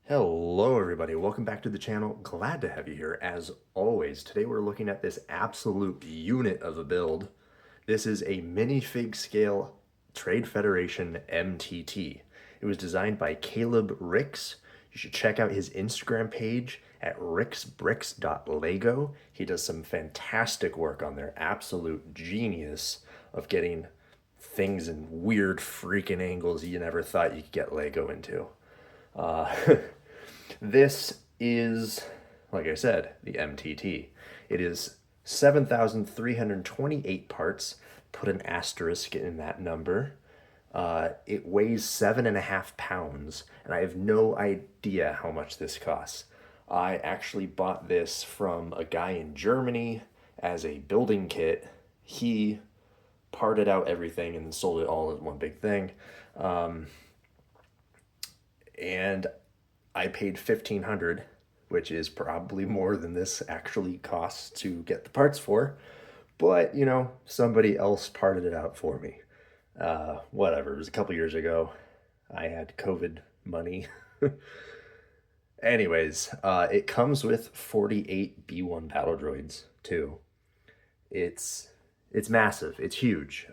Hello everybody, welcome back to the channel. Glad to have you here as always. Today we're looking at this absolute unit of a build. This is a minifig scale Trade Federation MTT. It was designed by Caleb Ricks. You should check out his Instagram page at Ricksbricks.Lego. He does some fantastic work on there. Absolute genius of getting things in weird freaking angles you never thought you could get Lego into. Uh, this is, like I said, the MTT. It is 7,328 parts. Put an asterisk in that number. It weighs 7.5 pounds, and I have no idea how much this costs. I actually bought this from a guy in Germany as a building kit. He parted out everything and sold it all as one big thing. And I paid 1,500, which is probably more than this actually costs to get the parts for. But, you know, somebody else parted it out for me. Whatever, it was a couple years ago. I had COVID money. Anyways, it comes with 48 B1 battle droids, too. It's massive. It's huge.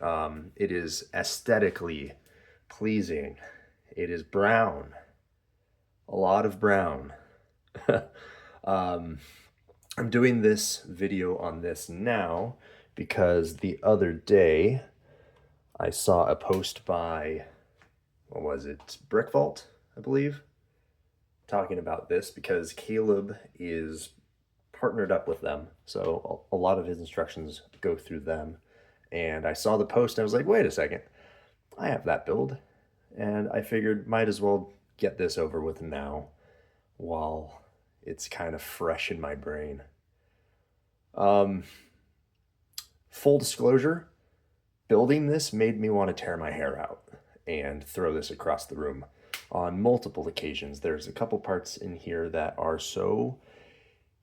It is aesthetically pleasing. It is brown. A lot of brown. I'm doing this video on this now because the other day I saw a post by, what was it, Brick Vault, I believe, talking about this because Caleb is partnered up with them. So a lot of his instructions go through them. And I saw the post and I was like, wait a second, I have that build. And I figured might as well get this over with now while it's kind of fresh in my brain. Full disclosure, building this made me want to tear my hair out and throw this across the room on multiple occasions. There's a couple parts in here that are so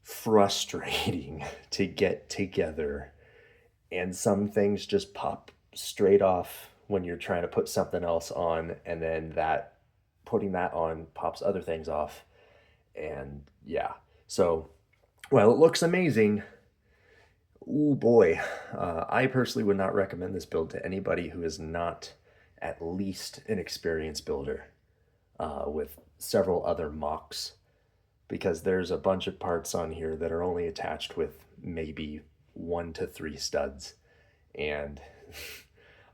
frustrating to get together, and some things just pop straight off when you're trying to put something else on, and then that putting that on pops other things off. And yeah, so while it looks amazing, oh boy, I personally would not recommend this build to anybody who is not at least an experienced builder with several other mocks, because there's a bunch of parts on here that are only attached with maybe 1 to 3 studs. And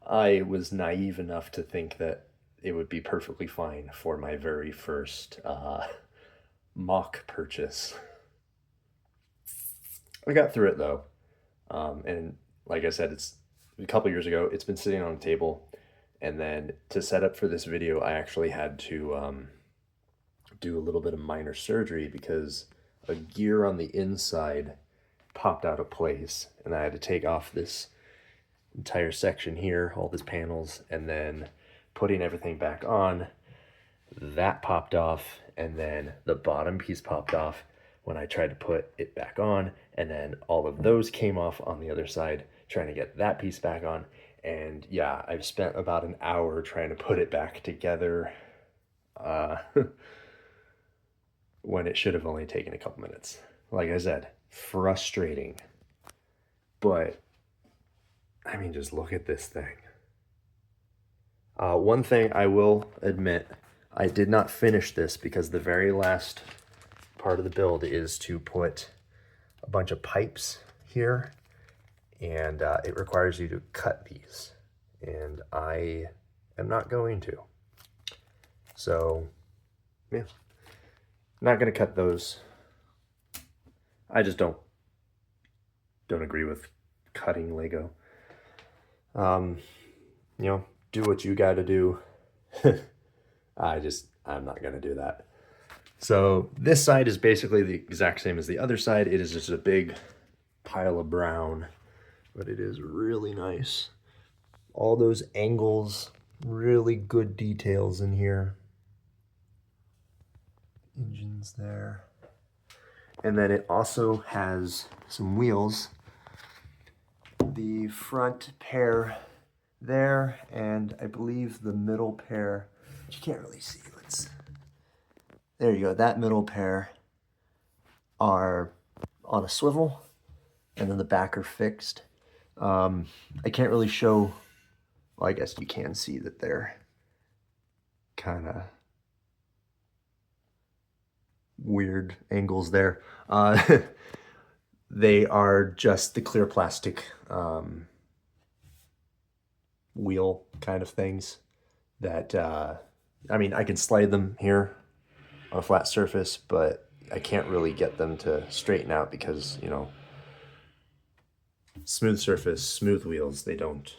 I was naive enough to think that it would be perfectly fine for my very first mock purchase. I got through it though. And like I said, it's a couple years ago. It's been sitting on a table. And then to set up for this video, I actually had to do a little bit of minor surgery because a gear on the inside popped out of place. And I had to take off this entire section here, all these panels, and then putting everything back on, that popped off, and then the bottom piece popped off when I tried to put it back on, and then all of those came off on the other side trying to get that piece back on. And yeah, I've spent about an hour trying to put it back together when it should have only taken a couple minutes. Like I said, frustrating. But I mean, just look at this thing. One thing I will admit, I did not finish this because the very last part of the build is to put a bunch of pipes here, and it requires you to cut these, and I am not going to. So, yeah, not going to cut those. I just don't agree with cutting Lego. You know, do what you got to do. I'm not going to do that. So this side is basically the exact same as the other side. It is just a big pile of brown, but it is really nice. All those angles, really good details in here. Engines there. And then it also has some wheels. The front pair there, and I believe the middle pair, which you can't really see. There you go. That middle pair are on a swivel, and then the back are fixed. I can't really show, well, I guess you can see that they're kind of weird angles there. They are just the clear plastic wheel kind of things that, I mean, I can slide them here on a flat surface, but I can't really get them to straighten out because, you know, smooth surface, smooth wheels, they don't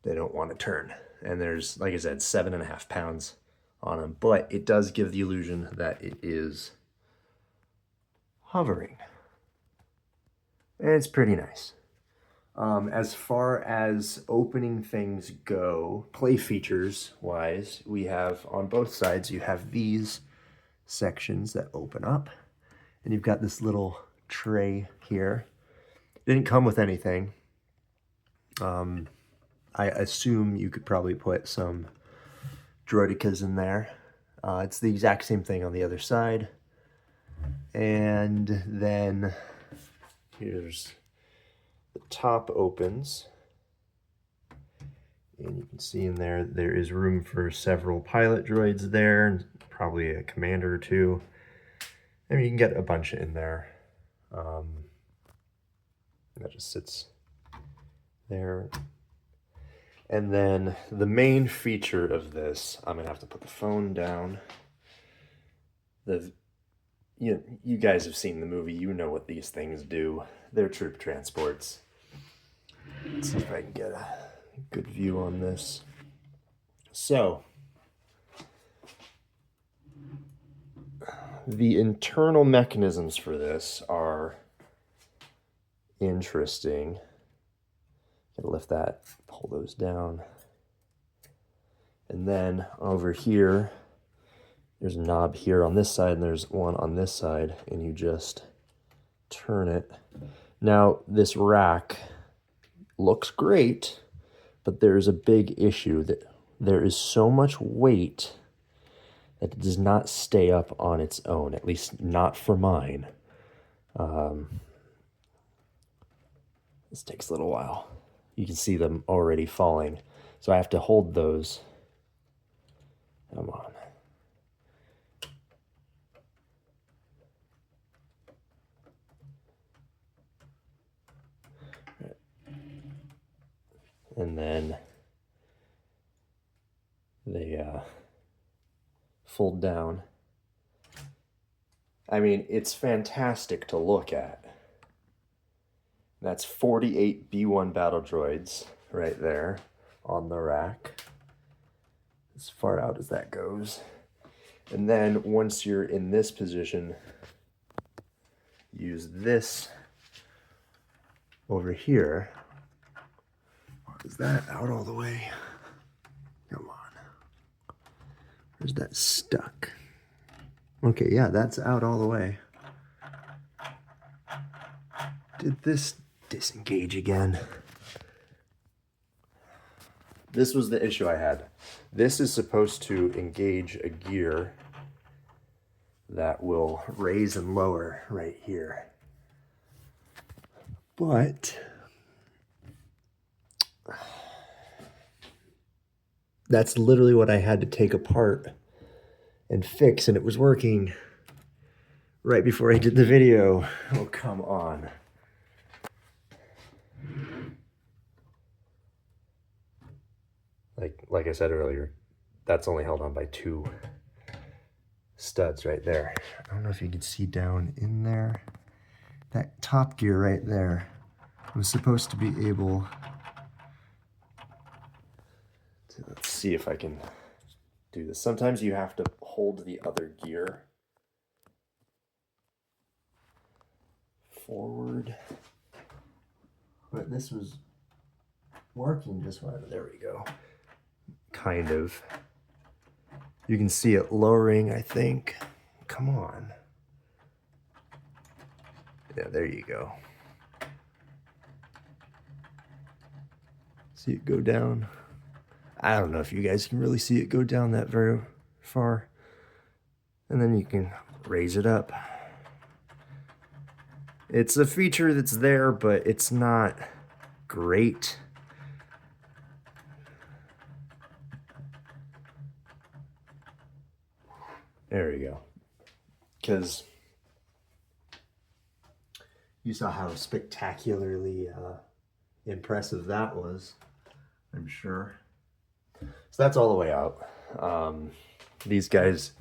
want to turn. And there's, like I said, 7.5 pounds on them, but it does give the illusion that it is hovering. And it's pretty nice. As far as opening things go, play features wise, we have on both sides, you have these sections that open up, and you've got this little tray here. It didn't come with anything. I assume you could probably put some Droidicas in there. It's the exact same thing on the other side. And then here's the top opens. And you can see in there, there is room for several pilot droids there, and probably a commander or two. I mean, you can get a bunch in there. That just sits there. And then the main feature of this, I'm gonna have to put the phone down. You guys have seen the movie, you know what these things do. They're troop transports. Let's see if I can get a good view on this. So, the internal mechanisms for this are interesting. Gotta lift that, pull those down. And then over here, there's a knob here on this side, and there's one on this side, and you just turn it. Now, this rack looks great, but there's a big issue that there is so much weight that it does not stay up on its own, at least not for mine. This takes a little while. You can see them already falling. So I have to hold those. Come on. And then they fold down. I mean, it's fantastic to look at. That's 48 B1 battle droids right there on the rack, as far out as that goes. And then once you're in this position, use this over here. Is that out all the way? Come on. Where's that stuck? Okay, yeah, that's out all the way. Did this disengage again? This was the issue I had. This is supposed to engage a gear that will raise and lower right here. But that's literally what I had to take apart and fix, and it was working right before I did the video. Oh, come on. Like I said earlier, that's only held on by 2 studs right there. I don't know if you can see down in there. That top gear right there was supposed to be able to, let's see if I can do this. Sometimes you have to hold the other gear forward, but this was working just fine. There we go. Kind of. You can see it lowering, I think. Come on. Yeah, there you go. See it go down? I don't know if you guys can really see it go down that very far. and then you can raise it up. It's a feature that's there, but it's not great. There we go. Because you saw how spectacularly impressive that was, I'm sure. So that's all the way out. These guys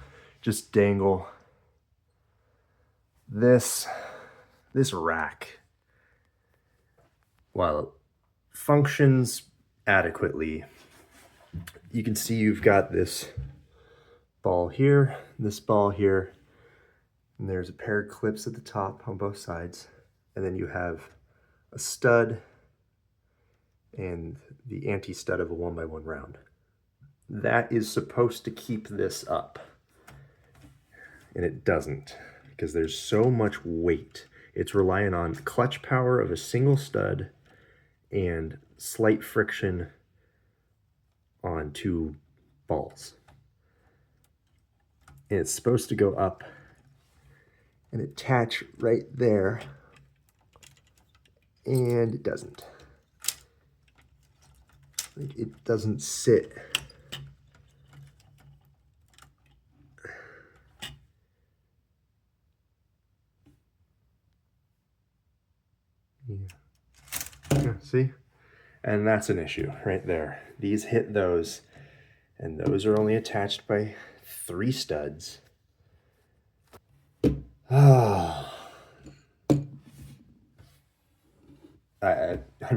just dangle. This rack, while it functions adequately, you can see you've got this ball here, this ball here, and there's a pair of clips at the top on both sides, and then you have a stud and the anti-stud of a 1x1 round. That is supposed to keep this up, and it doesn't, because there's so much weight. It's relying on clutch power of a single stud and slight friction on two balls. And it's supposed to go up and attach right there, and it doesn't. It doesn't sit. Yeah, see? And that's an issue right there. These hit those, and those are only attached by 3 studs. I'm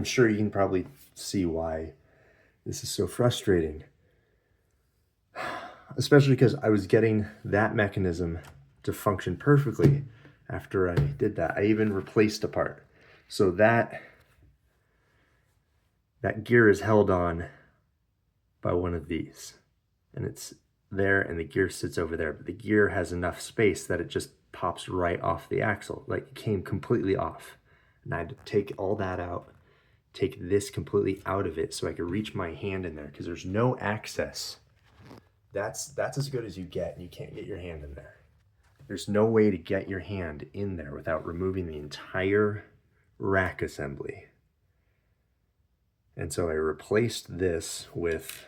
sure you can probably see why this is so frustrating. Especially because I was getting that mechanism to function perfectly after I did that. I even replaced a part. So that gear is held on by one of these. And it's there, and the gear sits over there. But the gear has enough space that it just pops right off the axle. Like, it came completely off. And I had to take all that out, take this completely out of it so I could reach my hand in there, because there's no access. That's as good as you get, and you can't get your hand in there. There's no way to get your hand in there without removing the entire rack assembly. And so I replaced this with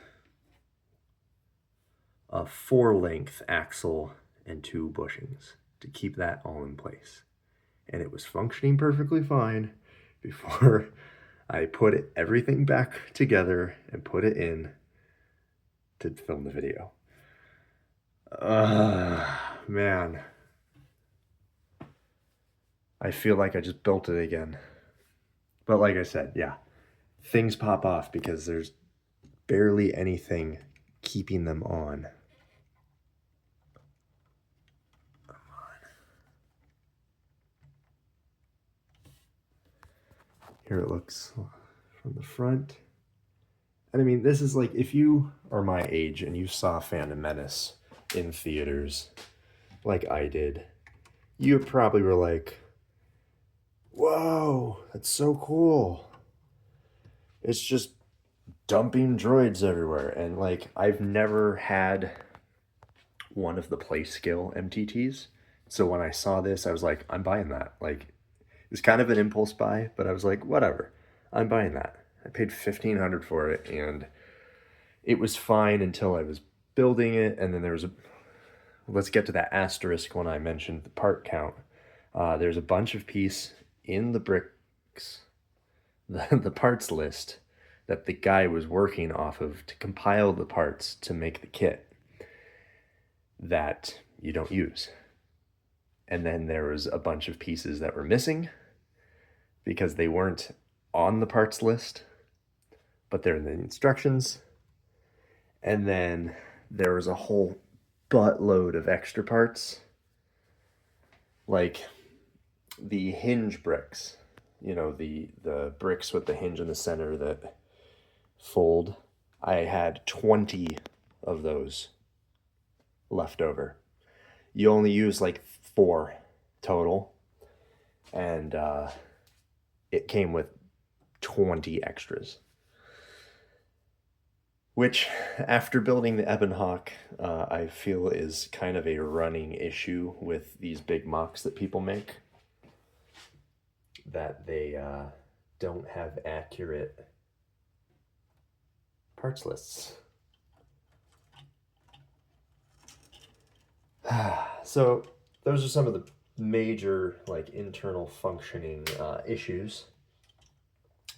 a 4-length axle and 2 bushings to keep that all in place. And it was functioning perfectly fine before I put everything back together and put it in to film the video. Man. I feel like I just built it again. But like I said, yeah, things pop off because there's barely anything keeping them on. Come on. Here it looks from the front. And I mean, this is like, if you are my age and you saw Phantom Menace in theaters like I did, you probably were like, whoa, that's so cool. It's just dumping droids everywhere. And like, I've never had one of the play skill MTTs. So when I saw this, I was like, I'm buying that. Like, it's kind of an impulse buy, but I was like, whatever, I'm buying that. I paid $1,500 for it, and it was fine until I was building it. And then there was let's get to that asterisk when I mentioned the part count. There's a bunch of pieces in the bricks, the parts list that the guy was working off of to compile the parts to make the kit that you don't use. And then there was a bunch of pieces that were missing because they weren't on the parts list, but they're in the instructions. And then there was a whole buttload of extra parts, like the hinge bricks, you know, the bricks with the hinge in the center that fold. I had 20 of those left over. You only use like 4 total, and it came with 20 extras. which after building the Ebonhawk, I feel is kind of a running issue with these big mocks that people make, that they don't have accurate parts lists. So those are some of the major like internal functioning issues,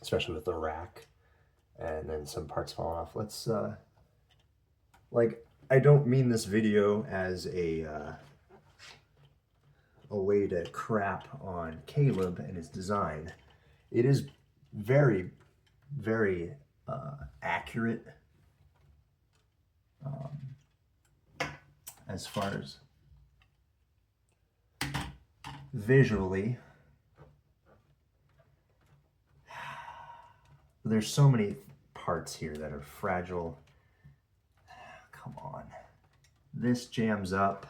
especially with the rack and then some parts falling off. Let's like, I don't mean this video as a way to crap on Caleb and his design. It is very, very accurate as far as visually. There's so many parts here that are fragile. Come on. This jams up.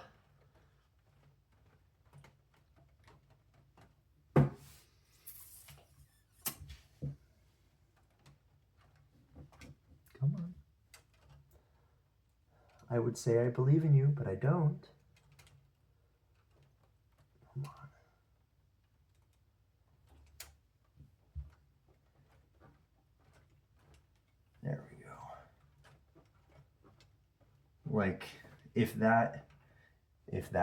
Come on. I would say I believe in you, but I don't. Come on. There we go. Like, if that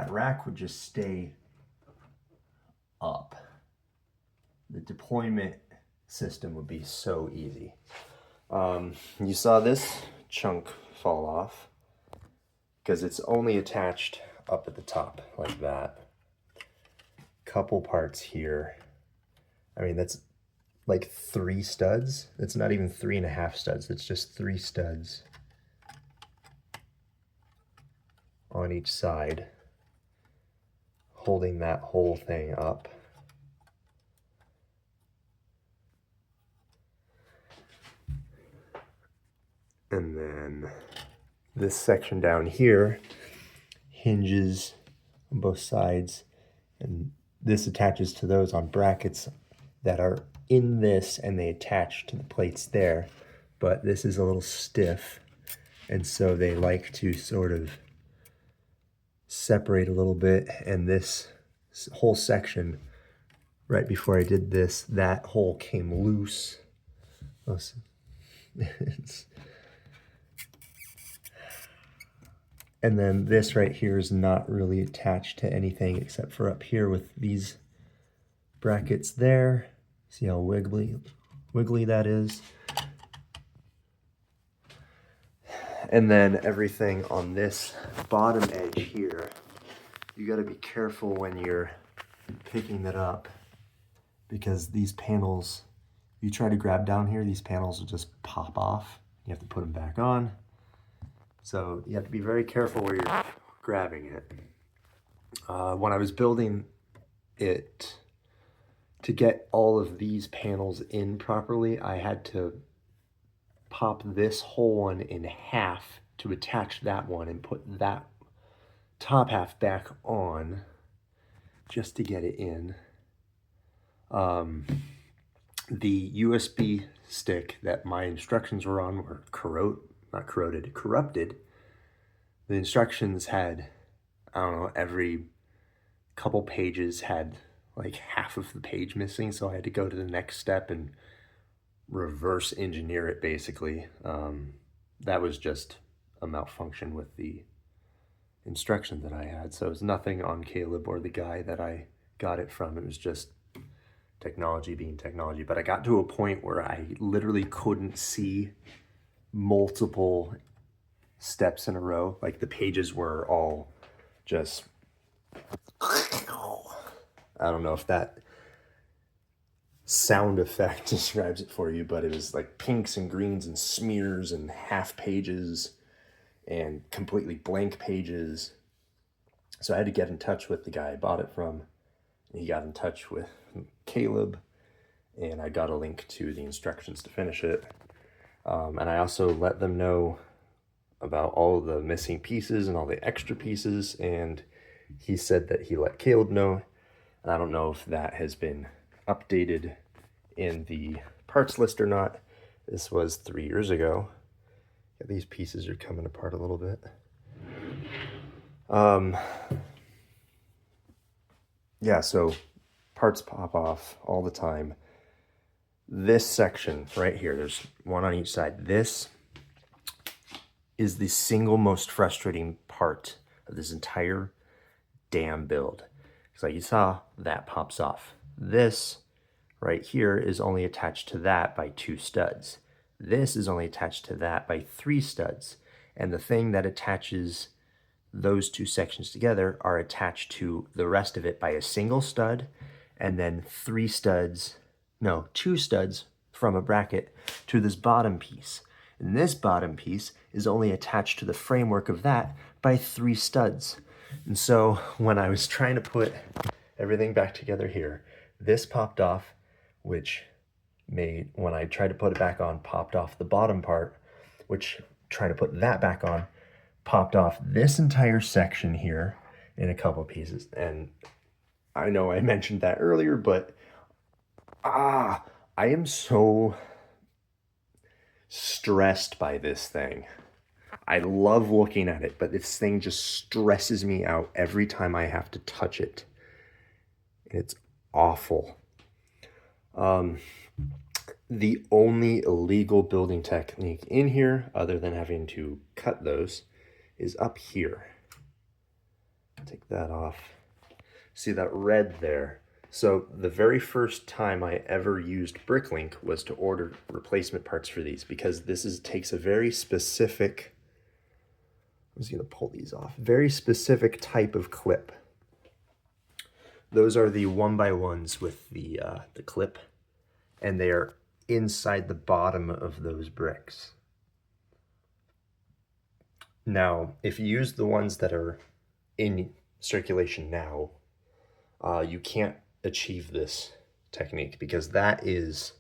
rack would just stay up, the deployment system would be so easy. You saw this chunk fall off because it's only attached up at the top like that. Couple parts here. I mean, that's like 3 studs. It's not even 3.5 studs. It's just 3 studs on each side, holding that whole thing up. And then this section down here hinges on both sides, and this attaches to those on brackets that are in this, and they attach to the plates there. But this is a little stiff, and so they like to sort of separate a little bit. And this whole section, right before I did this, that hole came loose. And then this right here is not really attached to anything except for up here with these brackets there. See how wiggly that is? And then everything on this bottom edge here, you got to be careful when you're picking that up, because these panels, if you try to grab down here, these panels will just pop off. You have to put them back on. So you have to be very careful where you're grabbing it. When I was building it, to get all of these panels in properly, I had to pop this whole one in half to attach that one and put that top half back on just to get it in. The USB stick that my instructions were on were corrupted. The instructions had, I don't know, every couple pages had like half of the page missing, so I had to go to the next step and reverse engineer it, basically. That was just a malfunction with the instructions that I had. So it was nothing on Caleb or the guy that I got it from. It was just technology being technology. But I got to a point where I literally couldn't see multiple steps in a row. Like, the pages were all just, I don't know if that sound effect describes it for you, but it was like pinks and greens and smears and half pages and completely blank pages. So I had to get in touch with the guy I bought it from. He got in touch with Caleb, and I got a link to the instructions to finish it. And I also let them know about all the missing pieces and all the extra pieces, and he said that he let Caleb know. And I don't know if that has been updated in the parts list or not. This was 3 years ago, Yeah, these pieces are coming apart a little bit. Yeah, so parts pop off all the time. This section right here, there's one on each side. This is the single most frustrating part of this entire damn build. Because like you saw, that pops off. This right here is only attached to that by 2 studs. This is only attached to that by 3 studs. And the thing that attaches those 2 sections together are attached to the rest of it by a single stud, and then 2 studs from a bracket to this bottom piece. And this bottom piece is only attached to the framework of that by 3 studs. And so when I was trying to put everything back together here, this popped off, which made, when I tried to put it back on, popped off the bottom part, which trying to put that back on, popped off this entire section here in a couple pieces. And I know I mentioned that earlier, but I am so stressed by this thing. I love looking at it, but this thing just stresses me out every time I have to touch it. It's awful. The only illegal building technique in here, other than having to cut those, is up here. Take that off. See that red there? So the very first time I ever used Bricklink was to order replacement parts for these, because this takes a very specific, I'm just gonna pull these off, very specific type of clip. Those are the 1x1s with the clip, and they are inside the bottom of those bricks. Now, if you use the ones that are in circulation now, you can't achieve this technique, because that is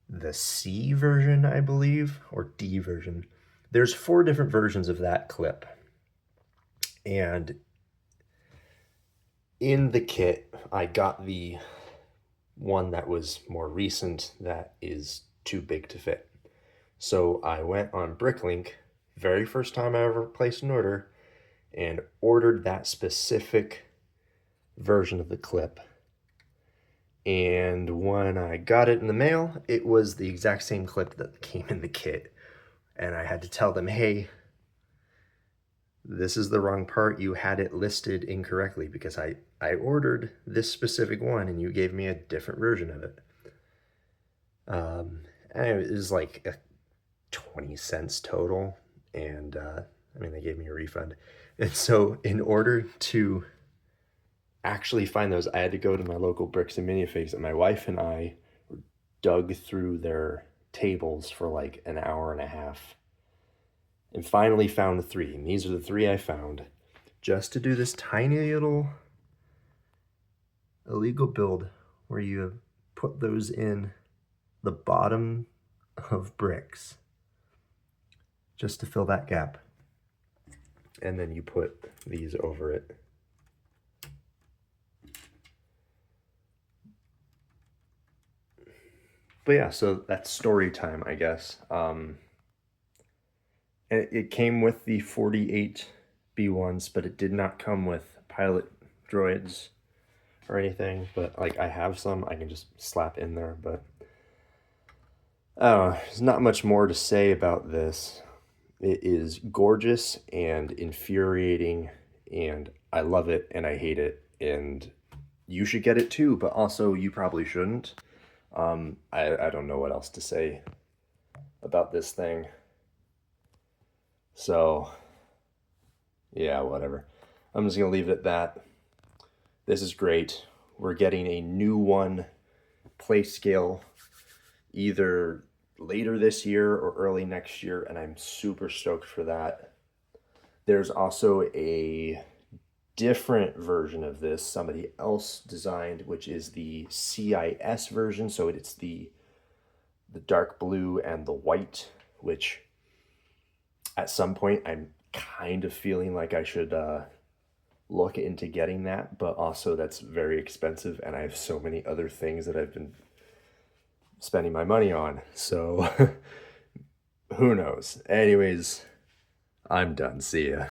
the C version, I believe, or D version. There's 4 different versions of that clip. And in the kit, I got the one that was more recent that is too big to fit. So I went on Bricklink, very first time I ever placed an order, and ordered that specific version of the clip. And when I got it in the mail, it was the exact same clip that came in the kit. And I had to tell them, hey, this is the wrong part. You had it listed incorrectly, because I ordered this specific one and you gave me a different version of it. And it was like 20 cents total. And I mean, they gave me a refund. And so in order to actually find those, I had to go to my local Bricks and Minifigs, and my wife and I dug through their tables for like an hour and a half and finally found the 3. And these are the 3 I found just to do this tiny little illegal build where you put those in the bottom of bricks just to fill that gap. And then you put these over it. But yeah, so that's story time, I guess. It came with the 48 B1s, but it did not come with pilot droids or anything. But like, I have some I can just slap in there. But there's not much more to say about this. It is gorgeous and infuriating, and I love it and I hate it, and you should get it too, but also you probably shouldn't. I don't know what else to say about this thing. So, yeah, whatever. I'm just going to leave it at that. This is great. We're getting a new one, play scale, either later this year or early next year, and I'm super stoked for that. There's also a different version of this somebody else designed, which is the CIS version. So it's the dark blue and the white, which at some point I'm kind of feeling like I should look into getting that, but also that's very expensive and I have so many other things that I've been spending my money on. So Who knows? Anyways, I'm done. See ya.